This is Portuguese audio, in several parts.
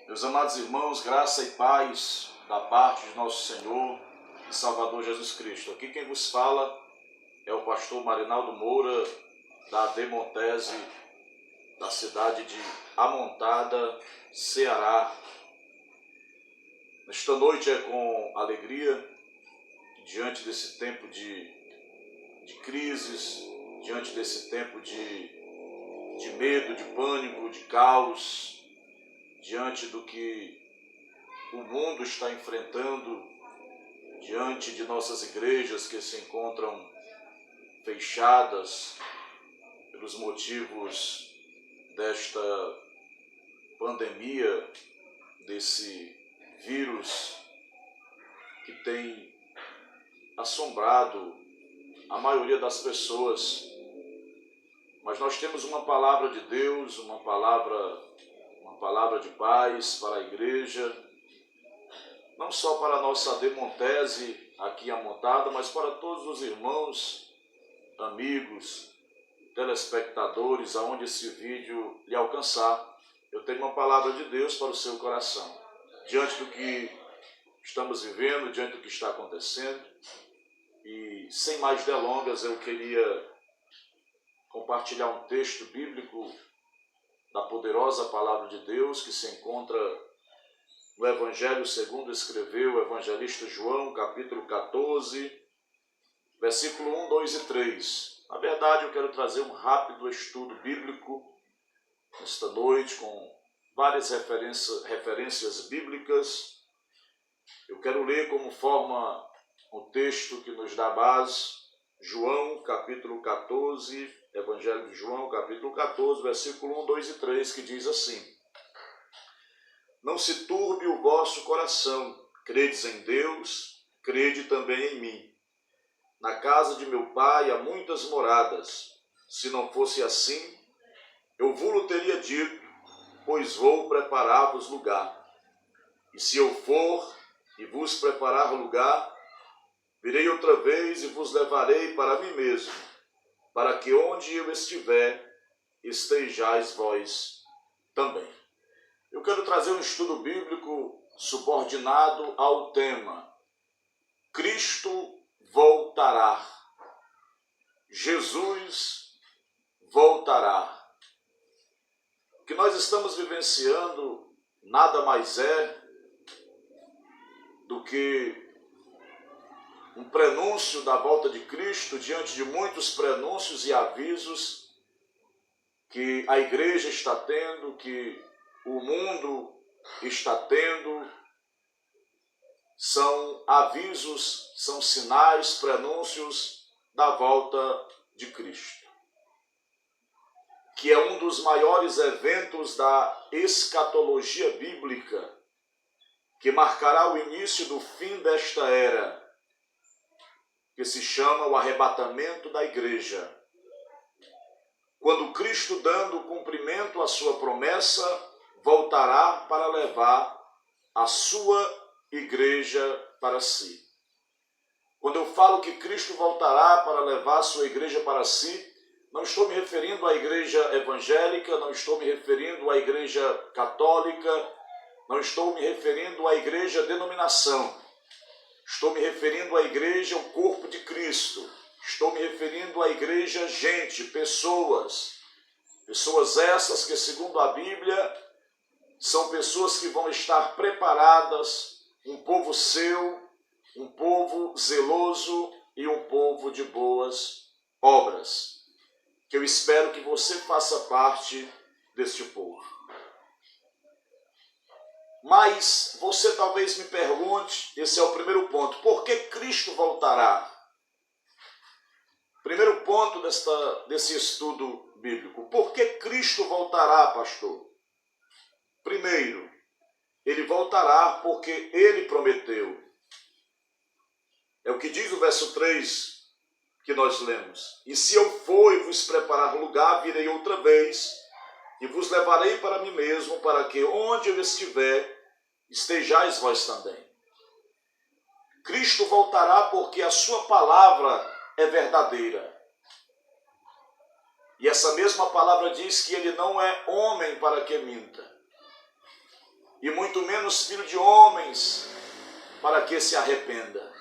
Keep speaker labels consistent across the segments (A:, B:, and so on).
A: Meus amados irmãos, graça e paz da parte de nosso Senhor e Salvador Jesus Cristo. Aqui quem vos fala é o pastor Marinaldo Moura, da Demontese, da cidade de Amontada, Ceará. Esta noite é com alegria, diante desse tempo de crises, diante desse tempo de medo, de pânico, de caos, diante do que o mundo está enfrentando, diante de nossas igrejas que se encontram fechadas pelos motivos desta pandemia, desse vírus que tem assombrado a maioria das pessoas. Mas nós temos uma palavra de Deus, uma palavra de paz para a igreja, não só para a nossa Demontese aqui amontada, mas para todos os irmãos, amigos, telespectadores, aonde esse vídeo lhe alcançar. Eu tenho uma palavra de Deus para o seu coração. Diante do que estamos vivendo, diante do que está acontecendo, e sem mais delongas, eu queria compartilhar um texto bíblico da poderosa palavra de Deus que se encontra no Evangelho segundo escreveu o evangelista João, capítulo 14, versículo 1, 2 e 3. Na verdade, eu quero trazer um rápido estudo bíblico esta noite, com várias referências bíblicas. Eu quero ler como forma o texto que nos dá base, João, capítulo 14, Evangelho de João, capítulo 14, versículo 1, 2 e 3, que diz assim: Não se turbe o vosso coração, credes em Deus, crede também em mim. Na casa de meu pai há muitas moradas. Se não fosse assim, eu vos teria dito, pois vou preparar-vos lugar. E se eu for e vos preparar lugar, virei outra vez e vos levarei para mim mesmo, para que onde eu estiver, estejais vós também. Eu quero trazer um estudo bíblico subordinado ao tema Cristo voltará. Jesus voltará. O que nós estamos vivenciando nada mais é do que um prenúncio da volta de Cristo diante de muitos prenúncios e avisos que a igreja está tendo, que o mundo está tendo. São avisos, são sinais, prenúncios da volta de Cristo, que é um dos maiores eventos da escatologia bíblica, que marcará o início do fim desta era, que se chama o arrebatamento da igreja. Quando Cristo, dando cumprimento à sua promessa, voltará para levar a sua igreja para si. Quando eu falo que Cristo voltará para levar a sua igreja para si, não estou me referindo à igreja evangélica, não estou me referindo à igreja católica, não estou me referindo à igreja denominação. Estou me referindo à igreja, o corpo de Cristo. Estou me referindo à igreja, gente, pessoas. Pessoas essas que, segundo a Bíblia, são pessoas que vão estar preparadas, um povo seu, um povo zeloso e um povo de boas obras. Que eu espero que você faça parte deste povo. Mas você talvez me pergunte, esse é o primeiro ponto, por que Cristo voltará? Primeiro ponto desse estudo bíblico, por que Cristo voltará, pastor? Primeiro, ele voltará porque ele prometeu. É o que diz o verso 3 que nós lemos. E se eu for e vos preparar lugar, virei outra vez e vos levarei para mim mesmo, para que onde eu estiver, estejais vós também. Cristo voltará porque a sua palavra é verdadeira. E essa mesma palavra diz que ele não é homem para que minta. e muito menos filho de homens, para que se arrependa.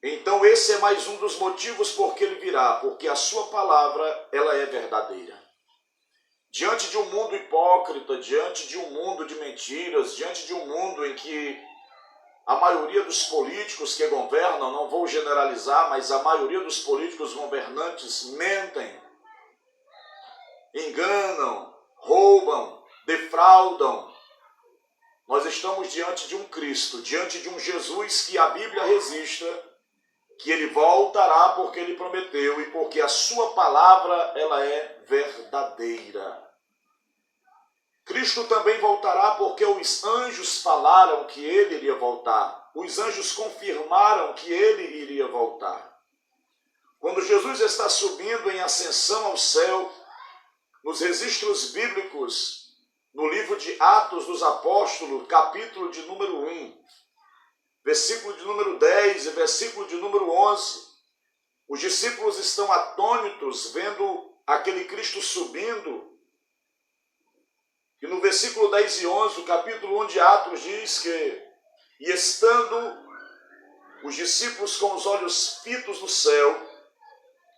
A: Então esse é mais um dos motivos por que ele virá, porque a sua palavra, ela é verdadeira. Diante de um mundo hipócrita, diante de um mundo de mentiras, diante de um mundo em que a maioria dos políticos que governam, não vou generalizar, mas a maioria dos políticos governantes mentem, enganam, roubam, defraudam. Nós estamos diante de um Cristo, diante de um Jesus que a Bíblia registra, que ele voltará porque ele prometeu e porque a sua palavra ela é verdadeira. Cristo também voltará porque os anjos falaram que ele iria voltar. Os anjos confirmaram que ele iria voltar. Quando Jesus está subindo em ascensão ao céu, nos registros bíblicos, no livro de Atos dos Apóstolos, capítulo de número 1, versículo de número 10 e versículo de número 11, os discípulos estão atônitos vendo aquele Cristo subindo. E no versículo 10 e 11, o capítulo 1 de Atos diz que, e estando os discípulos com os olhos fitos no céu,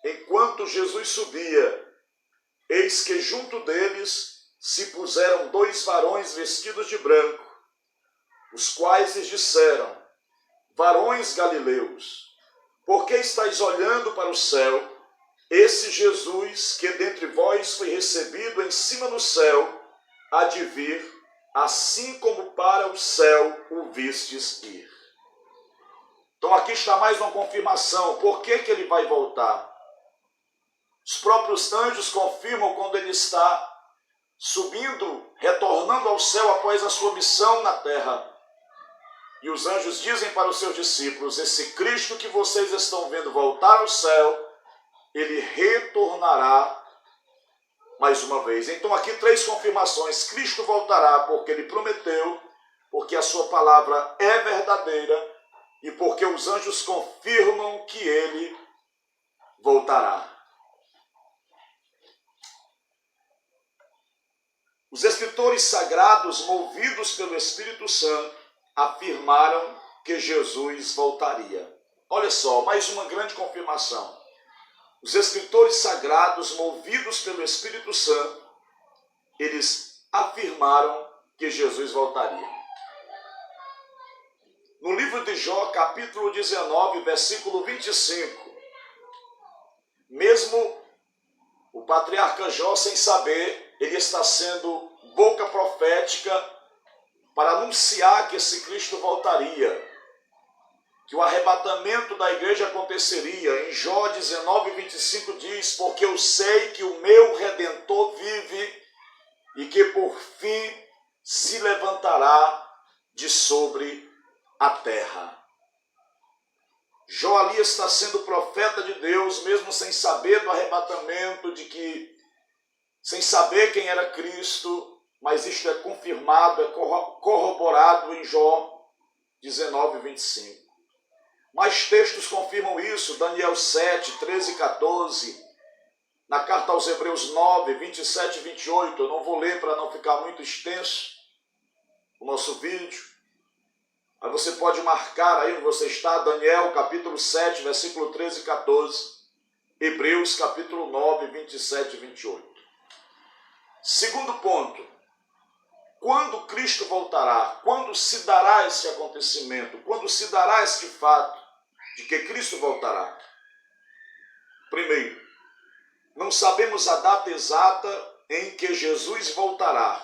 A: enquanto Jesus subia, eis que junto deles se puseram 2 varões vestidos de branco, os quais lhes disseram: varões galileus, por que estáis olhando para o céu? Esse Jesus que dentre vós foi recebido em cima no céu, há de vir, assim como para o céu o vistes ir. Então aqui está mais uma confirmação. Por que ele vai voltar? Os próprios anjos confirmam quando ele está subindo, retornando ao céu após a sua missão na terra. E os anjos dizem para os seus discípulos: esse Cristo que vocês estão vendo voltar ao céu, ele retornará mais uma vez. Então aqui 3 confirmações. Cristo voltará porque ele prometeu, porque a sua palavra é verdadeira e porque os anjos confirmam que ele voltará. Os escritores sagrados, movidos pelo Espírito Santo, afirmaram que Jesus voltaria. Olha só, mais uma grande confirmação. Os escritores sagrados, movidos pelo Espírito Santo, eles afirmaram que Jesus voltaria. No livro de Jó, capítulo 19, versículo 25, mesmo o patriarca Jó, sem saber, ele está sendo boca profética para anunciar que esse Cristo voltaria, que o arrebatamento da igreja aconteceria. Em Jó 19, 25 diz: porque eu sei que o meu Redentor vive e que por fim se levantará de sobre a terra. Jó ali está sendo profeta de Deus, mesmo sem saber do arrebatamento, sem saber quem era Cristo, mas isto é confirmado, é corroborado em Jó 19, 25. Mais textos confirmam isso, Daniel 7, 13 e 14, na carta aos Hebreus 9, 27 e 28, eu não vou ler para não ficar muito extenso o nosso vídeo, mas você pode marcar aí onde você está, Daniel capítulo 7, versículo 13 e 14, Hebreus capítulo 9, 27 e 28. Segundo ponto, quando Cristo voltará? Quando se dará esse acontecimento? Quando se dará este fato de que Cristo voltará? Primeiro, não sabemos a data exata em que Jesus voltará,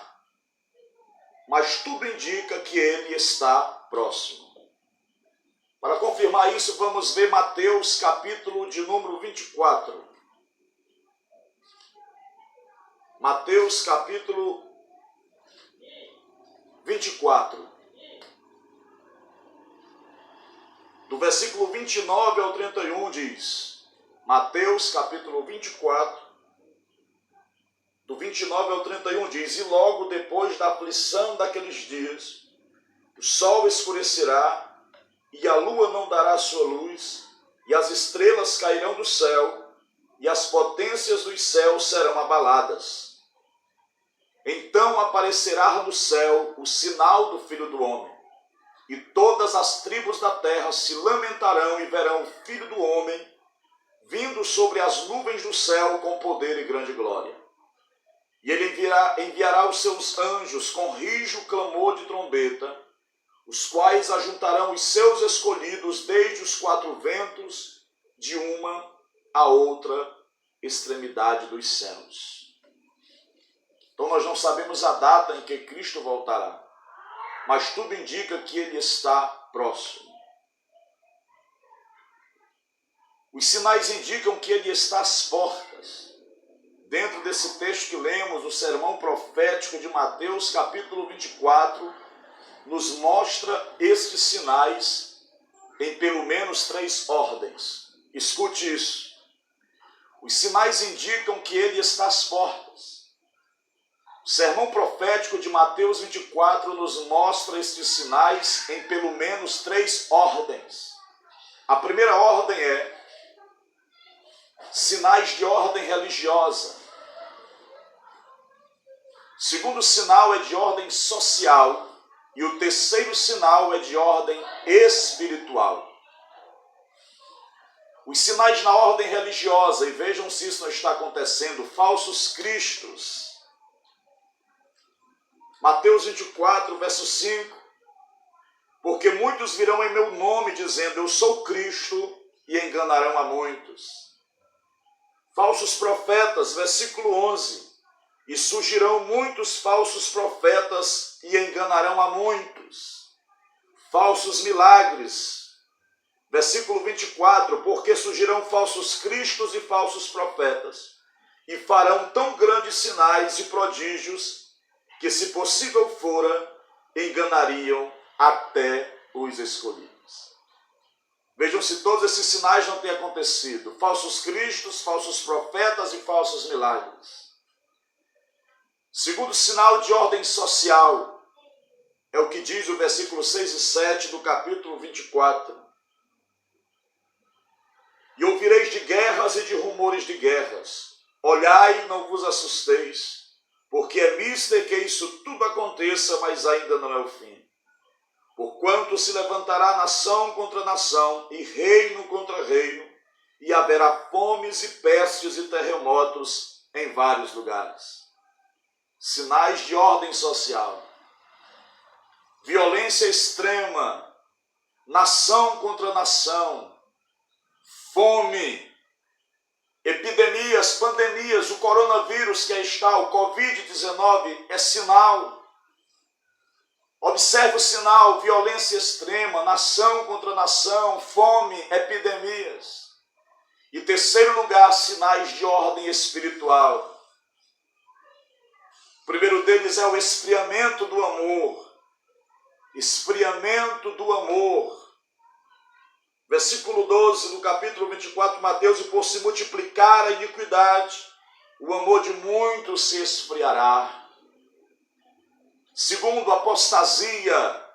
A: mas tudo indica que ele está próximo. Para confirmar isso, vamos ver Mateus capítulo de número 24. Mateus capítulo 24. Do versículo 29 ao 31 diz, Mateus capítulo 24, do 29 ao 31 diz, e logo depois da aflição daqueles dias, o sol escurecerá, e a lua não dará sua luz, e as estrelas cairão do céu, e as potências dos céus serão abaladas. Então aparecerá no céu o sinal do Filho do Homem, e todas as tribos da terra se lamentarão e verão o Filho do Homem vindo sobre as nuvens do céu com poder e grande glória. E ele enviará os seus anjos com rijo clamor de trombeta, os quais ajuntarão os seus escolhidos desde os quatro ventos, de uma a outra extremidade dos céus. Então nós não sabemos a data em que Cristo voltará, mas tudo indica que ele está próximo. Os sinais indicam que ele está às portas. Dentro desse texto que lemos, o sermão profético de Mateus, capítulo 24, nos mostra estes sinais em pelo menos 3 ordens. Escute isso. Os sinais indicam que ele está às portas. O sermão profético de Mateus 24 nos mostra estes sinais em pelo menos 3 ordens. A primeira ordem é sinais de ordem religiosa. O segundo sinal é de ordem social e o terceiro sinal é de ordem espiritual. Os sinais na ordem religiosa, e vejam se isso não está acontecendo, falsos cristos. Mateus 24, verso 5. Porque muitos virão em meu nome dizendo, eu sou Cristo, e enganarão a muitos. Falsos profetas, versículo 11. E surgirão muitos falsos profetas e enganarão a muitos. Falsos milagres, versículo 24. Porque surgirão falsos cristos e falsos profetas, e farão tão grandes sinais e prodígios, que se possível fora, enganariam até os escolhidos. Vejam se todos esses sinais não têm acontecido. Falsos cristos, falsos profetas e falsos milagres. Segundo sinal de ordem social, é o que diz o versículo 6 e 7 do capítulo 24. E ouvireis de guerras e de rumores de guerras. Olhai e não vos assusteis, porque é mister que isso tudo aconteça, mas ainda não é o fim. Porquanto se levantará nação contra nação, e reino contra reino, e haverá fomes e pestes e terremotos em vários lugares. Sinais de ordem social. Violência extrema, nação contra nação, fome, epidemias, pandemias, o coronavírus que aí está, o Covid-19 é sinal. Observe o sinal, violência extrema, nação contra nação, fome, epidemias. E terceiro lugar, sinais de ordem espiritual. O primeiro deles é o esfriamento do amor. Esfriamento do amor. Versículo 12 do capítulo 24 de Mateus, e por se multiplicar a iniquidade, o amor de muitos se esfriará. Segundo, apostasia.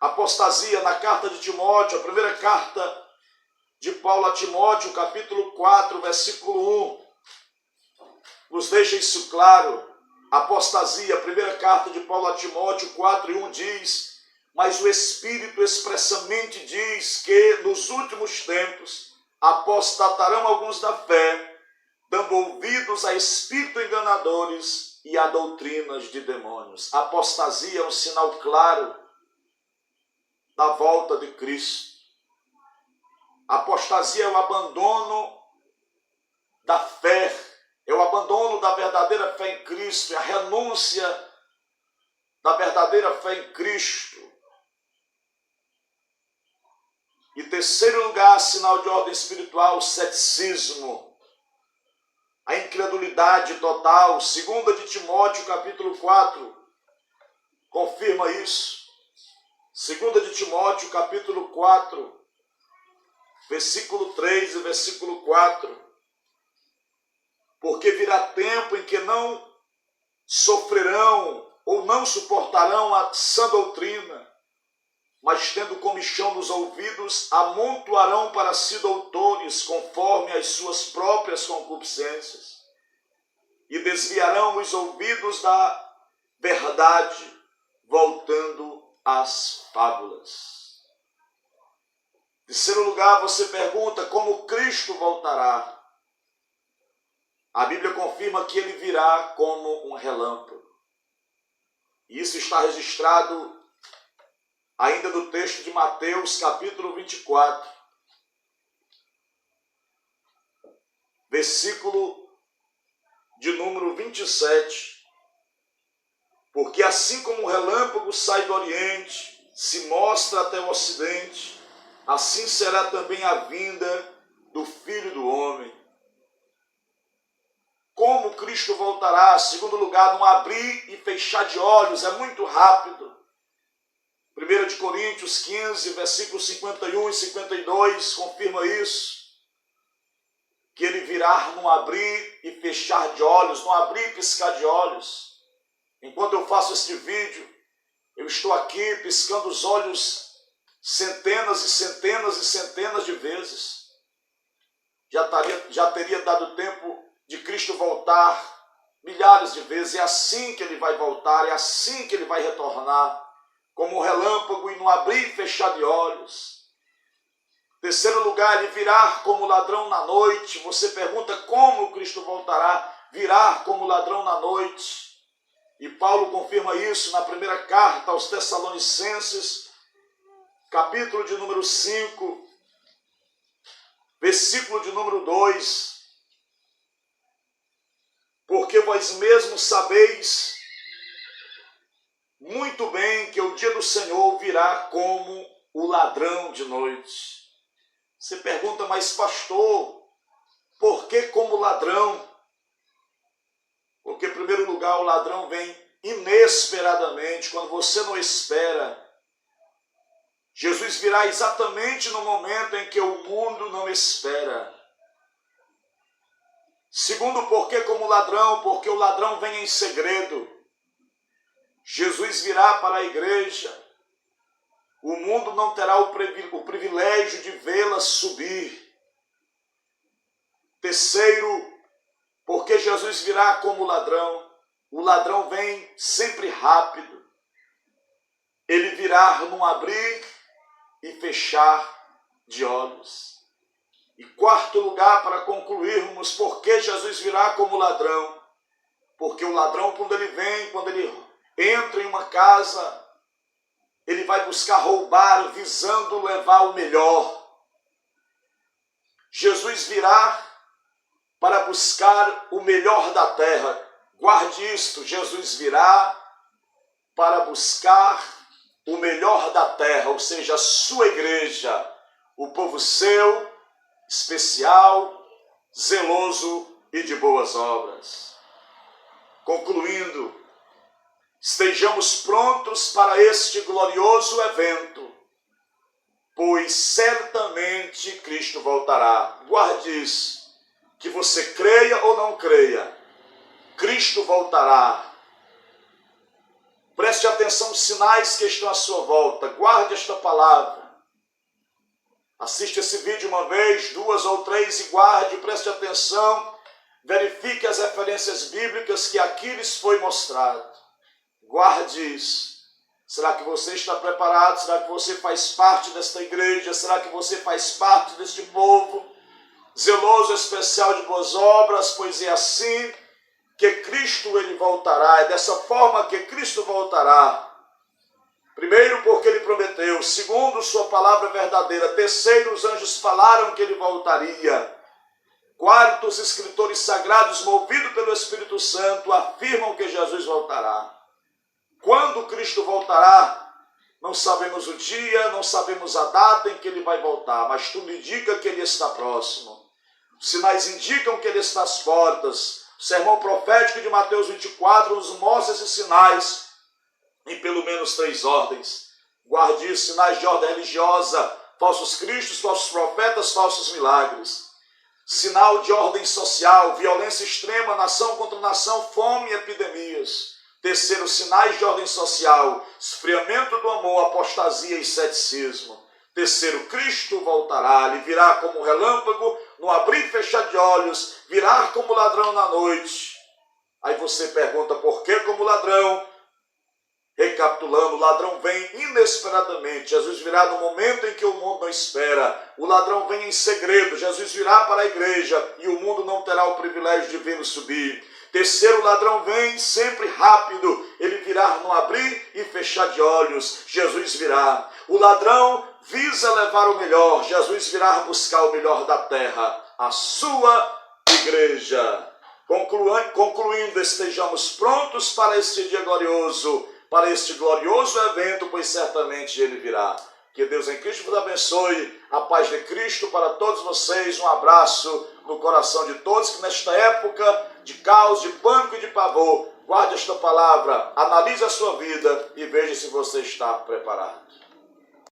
A: Apostasia na carta de Timóteo, a primeira carta de Paulo a Timóteo, capítulo 4, versículo 1. Nos deixa isso claro. Apostasia, a primeira carta de Paulo a Timóteo 4 e 1 diz, mas o Espírito expressamente diz que nos últimos tempos apostatarão alguns da fé, dando ouvidos a espíritos enganadores e a doutrinas de demônios. A apostasia é um sinal claro da volta de Cristo. A apostasia é o abandono da fé, é o abandono da verdadeira fé em Cristo, é a renúncia da verdadeira fé em Cristo. E terceiro lugar, sinal de ordem espiritual, o ceticismo. A incredulidade total. 2 de Timóteo, capítulo 4, confirma isso. 2 de Timóteo, capítulo 4, versículo 3 e versículo 4. Porque virá tempo em que não sofrerão ou não suportarão a sã doutrina, mas tendo comichão nos ouvidos, amontoarão para si doutores, conforme as suas próprias concupiscências, e desviarão os ouvidos da verdade, voltando às fábulas. Em terceiro lugar, você pergunta como Cristo voltará. A Bíblia confirma que ele virá como um relâmpago. E isso está registrado ainda no texto de Mateus, capítulo 24, versículo de número 27. Porque assim como o relâmpago sai do Oriente, se mostra até o Ocidente, assim será também a vinda do Filho do Homem. Como Cristo voltará? Segundo lugar, num abrir e fechar de olhos, é muito rápido. 1 Coríntios 15, versículos 51 e 52, confirma isso. Que ele virá num abrir e fechar de olhos, num abrir e piscar de olhos. Enquanto eu faço este vídeo, eu estou aqui piscando os olhos centenas e centenas e centenas de vezes. Já teria dado tempo de Cristo voltar milhares de vezes. É assim que ele vai voltar, é assim que ele vai retornar, como um relâmpago e no abrir e fechar de olhos. Terceiro lugar, ele virá como ladrão na noite. Você pergunta como Cristo voltará? Virá como ladrão na noite. E Paulo confirma isso na primeira carta aos Tessalonicenses, capítulo de número 5, versículo de número 2. Porque vós mesmos sabeis muito bem que o dia do Senhor virá como o ladrão de noite. Você pergunta, mas pastor, por que como ladrão? Porque, em primeiro lugar, o ladrão vem inesperadamente, quando você não espera. Jesus virá exatamente no momento em que o mundo não espera. Segundo, por que como ladrão? Porque o ladrão vem em segredo. Jesus virá para a igreja. O mundo não terá o privilégio de vê-la subir. Terceiro, porque Jesus virá como ladrão. O ladrão vem sempre rápido. Ele virá num abrir e fechar de olhos. E quarto lugar, para concluirmos, por que Jesus virá como ladrão? Porque o ladrão, quando ele entra em uma casa, ele vai buscar roubar, visando levar o melhor. Jesus virá para buscar o melhor da terra. Guarde isto, Jesus virá para buscar o melhor da terra, ou seja, a sua igreja, o povo seu, especial, zeloso e de boas obras. Concluindo, estejamos prontos para este glorioso evento, pois certamente Cristo voltará. Guarde isso, que você creia ou não creia, Cristo voltará. Preste atenção nos sinais que estão à sua volta. Guarde esta palavra. Assiste esse vídeo uma vez, duas ou três e guarde, preste atenção. Verifique as referências bíblicas que aqui lhes foi mostrado. Guarde isso. Será que você está preparado? Será que você faz parte desta igreja? Será que você faz parte deste povo? Zeloso, especial de boas obras, pois é assim que Cristo ele voltará. É dessa forma que Cristo voltará. Primeiro, porque ele prometeu. Segundo, sua palavra é verdadeira. Terceiro, os anjos falaram que ele voltaria. Quarto, os escritores sagrados, movidos pelo Espírito Santo, afirmam que Jesus voltará. Quando Cristo voltará, não sabemos o dia, não sabemos a data em que ele vai voltar, mas tudo indica que ele está próximo. Os sinais indicam que ele está às portas. O sermão profético de Mateus 24 nos mostra esses sinais em pelo menos 3 ordens. Guarde isso, sinais de ordem religiosa, falsos cristos, falsos profetas, falsos milagres. Sinal de ordem social, violência extrema, nação contra nação, fome e epidemias. Terceiro, sinais de ordem social, esfriamento do amor, apostasia e ceticismo. Terceiro, Cristo voltará, ele virá como relâmpago, no abrir e fechar de olhos, virá como ladrão na noite. você pergunta por que como ladrão? Recapitulando, o ladrão vem inesperadamente. Jesus virá no momento em que o mundo não espera. O ladrão vem em segredo. Jesus virá para a igreja e o mundo não terá o privilégio de vê-lo subir. Terceiro, o ladrão vem sempre rápido. Ele virá no abrir e fechar de olhos. Jesus virá. O ladrão visa levar o melhor. Jesus virá buscar o melhor da terra, a sua igreja. Concluindo, estejamos prontos para este dia glorioso, para este glorioso evento, pois certamente ele virá. Que Deus em Cristo vos abençoe, a paz de Cristo para todos vocês, um abraço no coração de todos que nesta época de caos, de pânico e de pavor, guarde esta palavra, analise a sua vida e veja se você está preparado.